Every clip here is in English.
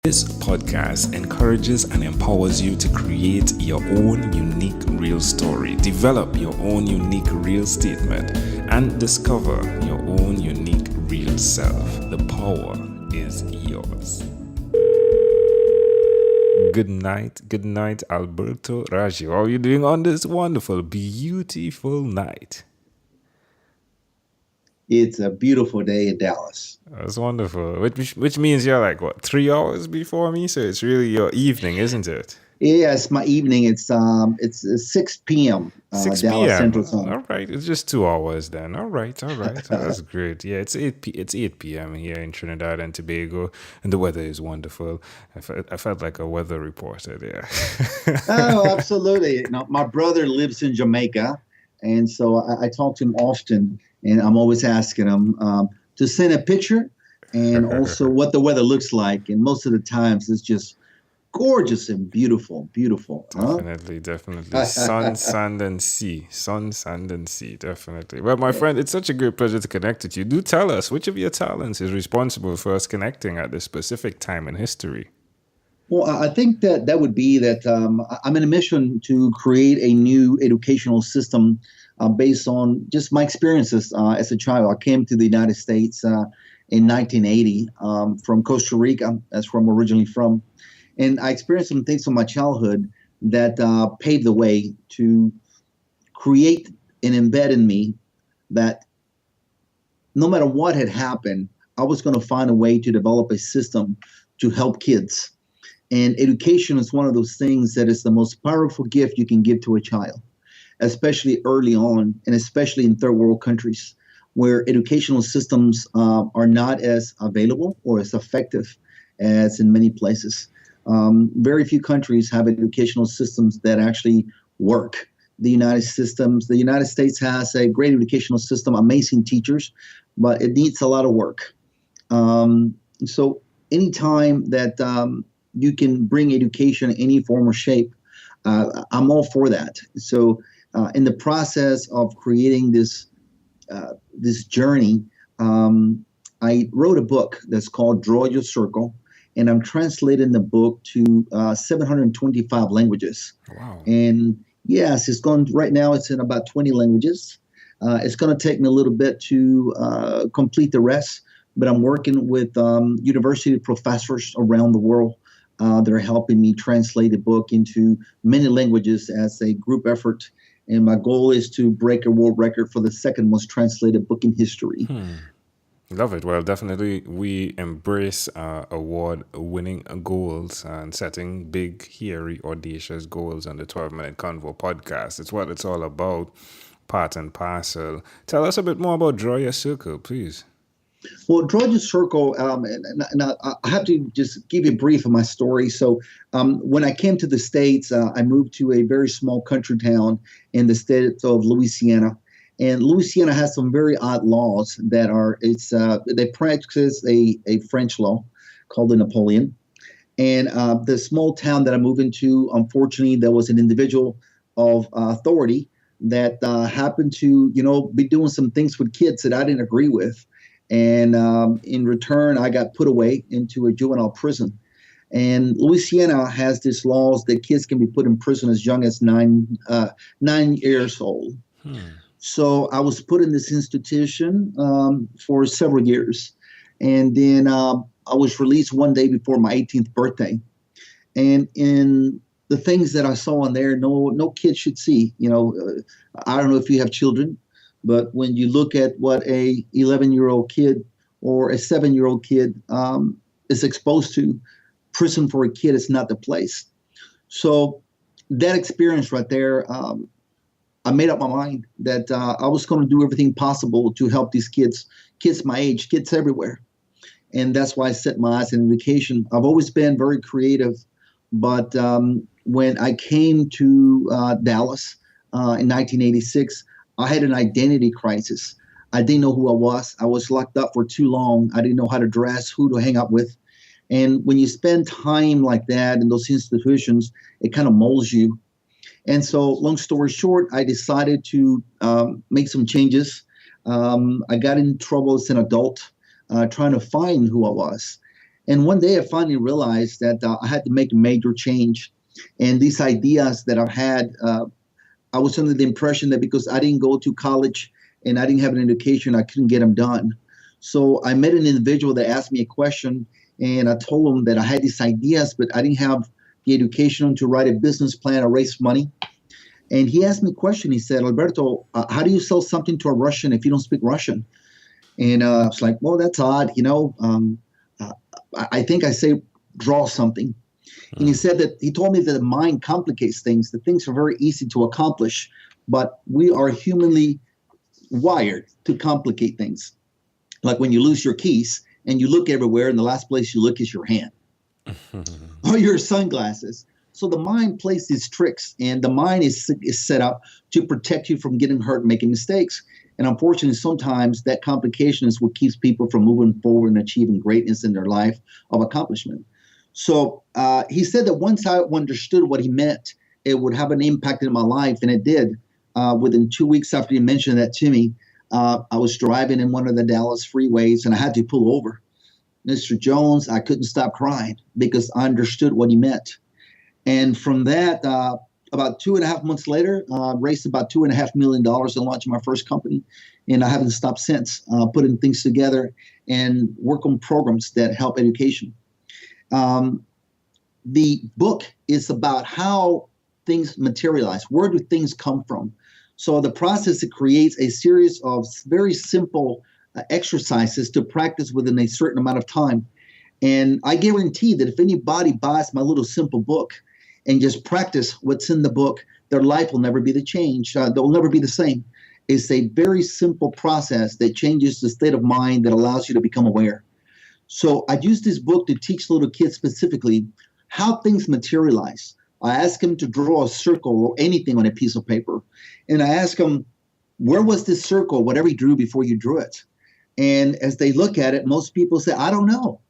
This podcast encourages and empowers you to create your own unique real story, develop your own unique real statement, and discover your own unique real self. The power is yours. Good night, Alberto Raggio. How are you doing on this wonderful, beautiful night? It's a beautiful day in Dallas. That's wonderful. Which means you're like, what, 3 hours before me? So it's really your evening, isn't it? Yeah, it's my evening. It's 6 p.m. 6 Dallas p.m. Central Time. All right, it's just 2 hours then. All right. That's great. Yeah, it's 8 p.m. here in Trinidad and Tobago, and the weather is wonderful. I felt like a weather reporter there. Oh, absolutely. My brother lives in Jamaica, and so I talk to him often, and I'm always asking him to send a picture and also what the weather looks like. And most of the times it's just gorgeous and beautiful, beautiful. Huh? Definitely. Sun, sand, and sea. Sun, sand, and sea. Definitely. Well, my friend, it's such a great pleasure to connect with you. Do tell us which of your talents is responsible for us connecting at this specific time in history. Well, I think that would be that I'm in a mission to create a new educational system based on just my experiences as a child. I came to the United States in 1980 from Costa Rica. That's where I'm originally from. And I experienced some things from my childhood that paved the way to create and embed in me that no matter what had happened, I was going to find a way to develop a system to help kids. And education is one of those things that is the most powerful gift you can give to a child, especially early on, and especially in third world countries where educational systems are not as available or as effective as in many places. Very few countries have educational systems that actually work. The United States has a great educational system, amazing teachers, but it needs a lot of work. So anytime that you can bring education in any form or shape, I'm all for that. So in the process of creating this journey, I wrote a book that's called Draw Your Circle, and I'm translating the book to 725 languages. Wow. And yes, right now it's in about 20 languages. It's going to take me a little bit to complete the rest, but I'm working with university professors around the world. They're helping me translate the book into many languages as a group effort. And my goal is to break a world record for the second most translated book in history. Love it. Well, definitely we embrace award-winning goals and setting big, hairy, audacious goals on the 12-Minute Convo podcast. It's what it's all about, part and parcel. Tell us a bit more about Draw Your Circle, please. Well, Draw Your Circle, and I have to just give you a brief of my story. So when I came to the States, I moved to a very small country town in the state of Louisiana. And Louisiana has some very odd laws they practice a French law called the Napoleon. And the small town that I moved into, unfortunately, there was an individual of authority that happened to, be doing some things with kids that I didn't agree with. And in return, I got put away into a juvenile prison. And Louisiana has these laws that kids can be put in prison as young as 9 years old. So I was put in this institution for several years. And then I was released one day before my 18th birthday. And in the things that I saw in there, no kid should see. I don't know if you have children, but when you look at what a 11-year-old kid or a 7-year-old kid is exposed to, prison for a kid is not the place. So that experience right there, I made up my mind that I was going to do everything possible to help these kids my age, kids everywhere. And that's why I set my eyes on education. I've always been very creative, but when I came to Dallas in 1986, I had an identity crisis. I didn't know who I was. I was locked up for too long. I didn't know how to dress, who to hang out with. And when you spend time like that in those institutions, it kind of molds you. And so, long story short, I decided to make some changes. I got in trouble as an adult trying to find who I was. And one day I finally realized that I had to make a major change. And these ideas that I've had, I was under the impression that because I didn't go to college and I didn't have an education, I couldn't get them done. So I met an individual that asked me a question, and I told him that I had these ideas, but I didn't have the education to write a business plan or raise money. And he asked me a question. He said, Alberto, how do you sell something to a Russian if you don't speak Russian? And I was like, well, that's odd. Uh, I think I say draw something. And he said that he told me that the mind complicates things, that things are very easy to accomplish, but we are humanly wired to complicate things. Like when you lose your keys and you look everywhere, and the last place you look is your hand or your sunglasses. So the mind plays these tricks, and the mind is set up to protect you from getting hurt and making mistakes. And unfortunately, sometimes that complication is what keeps people from moving forward and achieving greatness in their life of accomplishment. So he said that once I understood what he meant, it would have an impact in my life, and it did. Within 2 weeks after he mentioned that to me, I was driving in one of the Dallas freeways, and I had to pull over. Mr. Jones, I couldn't stop crying because I understood what he meant. And from that, about 2.5 months later, raised about $2.5 million and launched my first company. And I haven't stopped since, putting things together and work on programs that help education. The book is about how things materialize. Where do things come from? So the process, it creates a series of very simple exercises to practice within a certain amount of time. And I guarantee that if anybody buys my little simple book and just practice what's in the book, their life will never be the change. They'll never be the same. It's a very simple process that changes the state of mind that allows you to become aware. So I use this book to teach little kids specifically how things materialize. I ask them to draw a circle or anything on a piece of paper. And I ask them, where was this circle, whatever you drew before you drew it? And as they look at it, most people say, I don't know.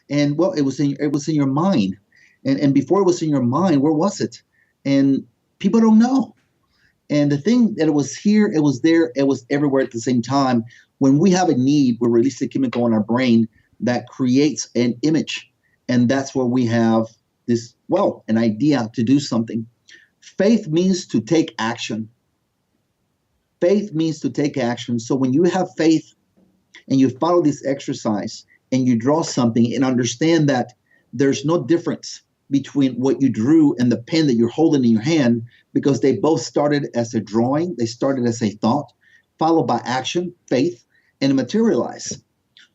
And well, it was in your mind. And before it was in your mind, where was it? And people don't know. And the thing that it was here, it was there, it was everywhere at the same time. When we have a need, we release a chemical in our brain that creates an image. And that's where we have this, well, an idea to do something. Faith means to take action. Faith means to take action. So when you have faith and you follow this exercise and you draw something and understand that there's no difference between what you drew and the pen that you're holding in your hand, because they both started as a drawing, they started as a thought, followed by action, faith, and it materialized.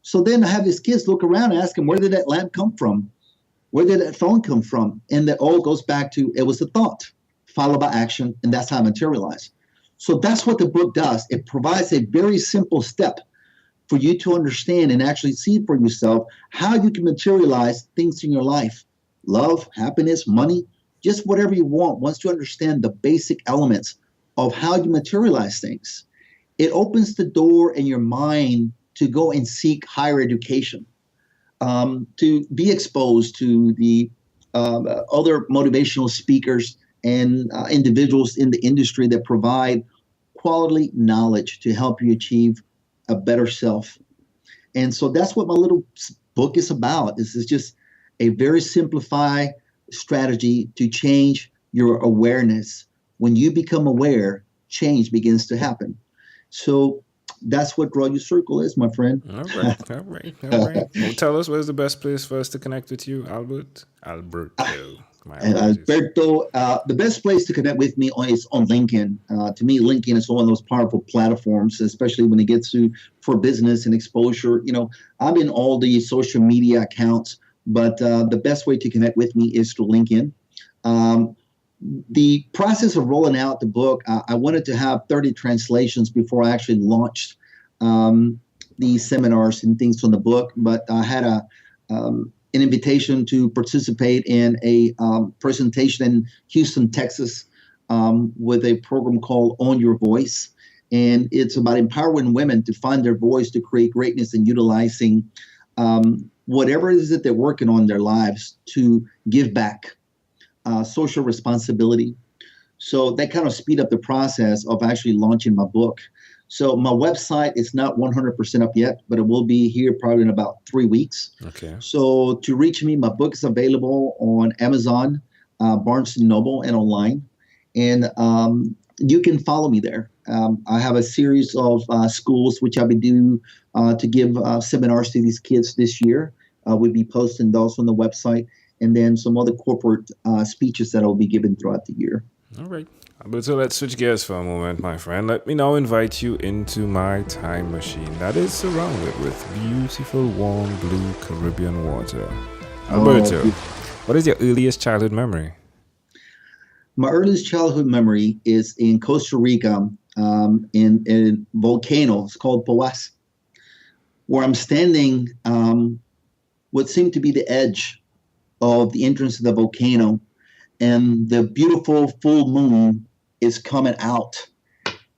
So then I have these kids look around and ask them, where did that lamp come from? Where did that phone come from? And that all goes back to, it was a thought, followed by action, and that's how it materialized. So that's what the book does. It provides a very simple step for you to understand and actually see for yourself how you can materialize things in your life. Love, happiness, money, just whatever you want. Once you understand the basic elements of how you materialize things, it opens the door in your mind to go and seek higher education, to be exposed to the other motivational speakers and individuals in the industry that provide quality knowledge to help you achieve a better self. And so that's what my little book is about. This is just a very simplified strategy to change your awareness. When you become aware, change begins to happen. So that's what Draw Your Circle is, my friend. All right. Well, tell us, where's the best place for us to connect with you, Alberto? Alberto, the best place to connect with me is on LinkedIn. To me, LinkedIn is one of those powerful platforms, especially when it gets to for business and exposure. You know, I'm in all the social media accounts, but the best way to connect with me is through LinkedIn. The process of rolling out the book, I wanted to have 30 translations before I actually launched these seminars and things on the book, but I had an invitation to participate in a presentation in Houston, Texas, with a program called Own Your Voice. And it's about empowering women to find their voice, to create greatness, and utilizing whatever it is that they're working on in their lives to give back, social responsibility. So that kind of speed up the process of actually launching my book. So my website is not 100% up yet, but it will be here probably in about 3 weeks. Okay. So to reach me, my book is available on Amazon, Barnes and Noble, and online. And you can follow me there. I have a series of schools which I'll be doing to give seminars to these kids this year. We'll be posting those on the website, and then some other corporate speeches that I'll be giving throughout the year. All right. But so let's switch gears for a moment, my friend. Let me now invite you into my time machine that is surrounded with beautiful, warm, blue Caribbean water. Alberto, what is your earliest childhood memory? My earliest childhood memory is in Costa Rica, in a volcano. It's called Poas, where I'm standing, what seemed to be the edge of the entrance of the volcano, and the beautiful full moon is coming out.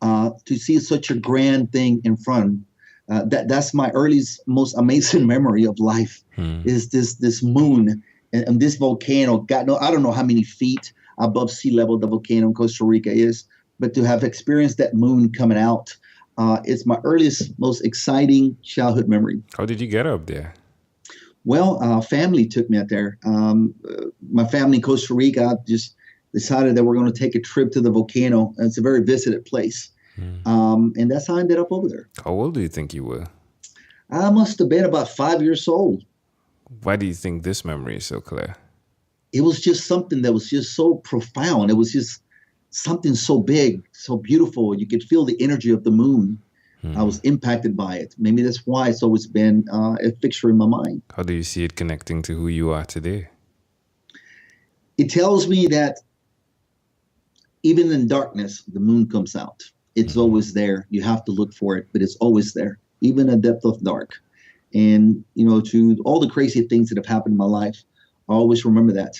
To see such a grand thing in front, that's my earliest, most amazing memory of life. Is this moon and this volcano? I don't know how many feet above sea level the volcano in Costa Rica is, but to have experienced that moon coming out, it's my earliest, most exciting childhood memory. How did you get up there? Well, family took me out there. My family in Costa Rica just decided that we're going to take a trip to the volcano. It's a very visited place. And that's how I ended up over there. How old do you think you were? I must have been about 5 years old. Why do you think this memory is so clear? It was just something that was just so profound. It was just something so big, so beautiful. You could feel the energy of the moon. I was impacted by it. Maybe that's why it's always been a fixture in my mind. How do you see it connecting to who you are today? It tells me that even in darkness, the moon comes out. It's always there. You have to look for it, but it's always there, even in the depth of dark. And, to all the crazy things that have happened in my life, I always remember that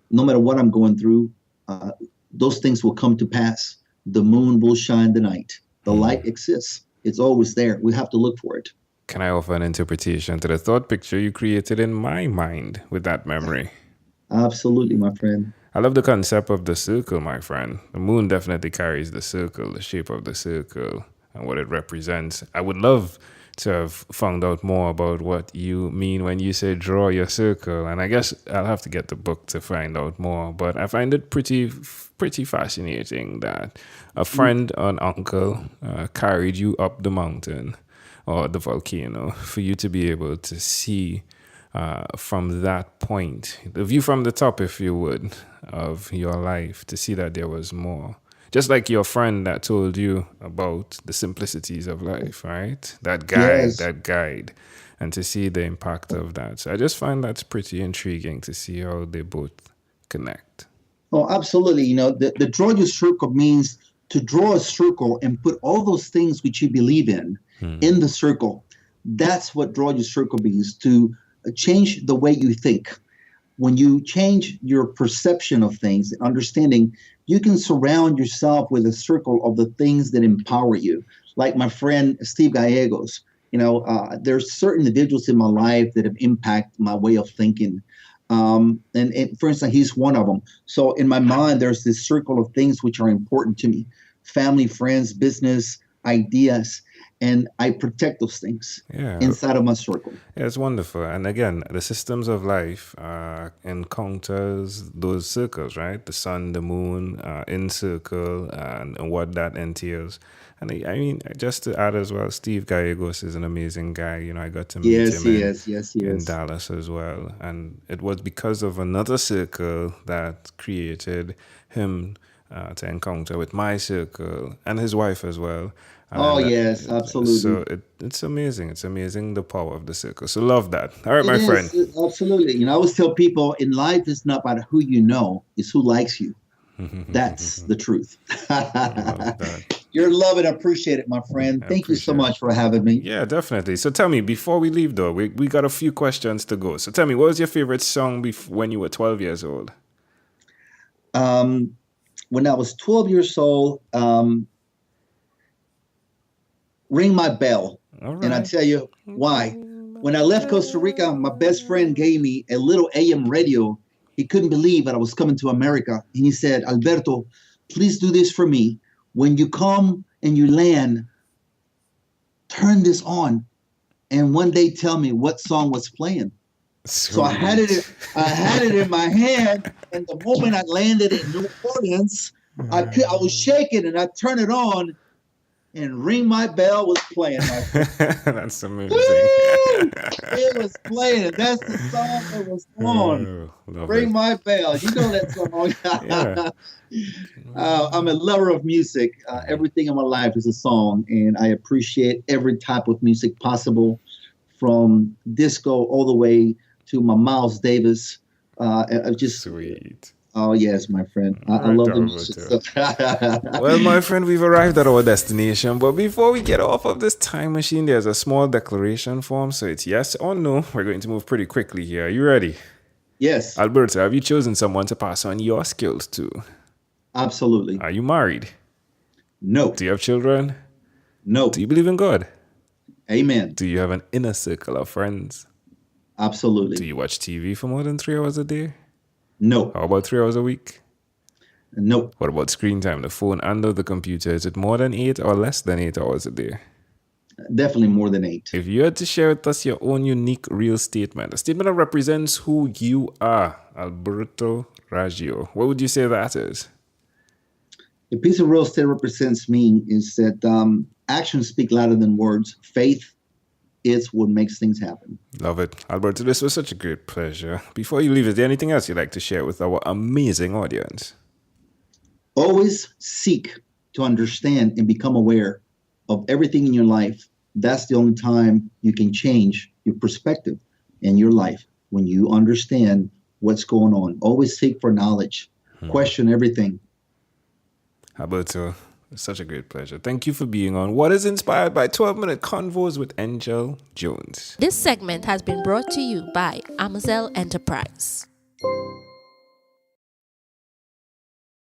no matter what I'm going through, those things will come to pass. The moon will shine the night. The light exists. It's always there. We have to look for it. Can I offer an interpretation to the thought picture you created in my mind with that memory? Absolutely, my friend. I love the concept of the circle, my friend. The moon definitely carries the circle, the shape of the circle, and what it represents. I would love to have found out more about what you mean when you say draw your circle. And I guess I'll have to get the book to find out more. But I find it pretty fascinating that a friend, an uncle, carried you up the mountain or the volcano for you to be able to see from that point, the view from the top, if you would, of your life, to see that there was more. Just like your friend that told you about the simplicities of life, right? That guide, and to see the impact of that. So I just find that's pretty intriguing to see how they both connect. Oh, absolutely. The draw your circle means to draw a circle and put all those things which you believe in the circle. That's what draw your circle means, to change the way you think. When you change your perception of things, understanding, you can surround yourself with a circle of the things that empower you. Like my friend Steve Gallegos, there's certain individuals in my life that have impacted my way of thinking. And for instance, he's one of them. So in my mind, there's this circle of things which are important to me: family, friends, business, ideas. And I protect those things inside of my circle. Yeah, it's wonderful. And again, the systems of life encounters those circles, right? The sun, the moon, in circle, and what that entails. And I mean, just to add as well, Steve Gallegos is an amazing guy. I got to meet him in Dallas as well. And it was because of another circle that created him to encounter with my circle and his wife as well. Yes, absolutely. So it's amazing. It's amazing, the power of the circle. So love that. All right, my friend. Absolutely. I always tell people, in life, it's not about who you know, it's who likes you. That's the truth. You're loved and appreciated, my friend. Thank you so much for having me. Yeah, definitely. So tell me, before we leave, though, we got a few questions to go. So tell me, what was your favorite song when you were 12 years old? When I was 12 years old, Ring My Bell. Right. And I tell you why. When I left Costa Rica, my best friend gave me a little AM radio. He couldn't believe that I was coming to America. And he said, Alberto, please do this for me. when you come and you land, turn this on. And one day tell me what song was playing. So Sweet. I had it in my hand, and the moment I landed in New Orleans, I was shaking, and I turned it on, and Ring My Bell was playing, my friend. That's amazing. Woo! It was playing, and that's the song that was on. Oh, love it. Ring My Bell. You know that song. Yeah. I'm a lover of music. Everything in my life is a song, and I appreciate every type of music possible, from disco all the way to my Miles Davis. I just, Sweet. oh yes, my friend. All I right, love the music. Alberto. So. Well, my friend, we've arrived at our destination, but before we get off of this time machine, there's a small declaration form, so it's yes or no. We're going to move pretty quickly here. Are you ready? Yes, Alberto, have you chosen someone to pass on your skills to? absolutely. Are you married? No, Do you have children? no. Do you believe in God? Amen. Do you have an inner circle of friends? Do Absolutely. you watch TV for more than 3 hours a day? No, How about 3 hours a week? no. What about screen time, the phone and or the computer? Is it more than 8 or less than 8 hours a day? Definitely more than 8. If you had to share with us your own unique real statement, a statement that represents who you are, Alberto Raggio, what would you say that is? A piece of real estate represents me is that actions speak louder than words. Faith is what makes things happen. Love it. Alberto, this was such a great pleasure. Before you leave, is there anything else you'd like to share with our amazing audience? Always seek to understand and become aware of everything in your life. That's the only time you can change your perspective in your life, when you understand what's going on. Always seek for knowledge. Question everything. Alberto, it's such a great pleasure. Thank you for being on What is Inspired by 12-Minute Convos with Angel Jones. This segment has been brought to you by Amazel Enterprise.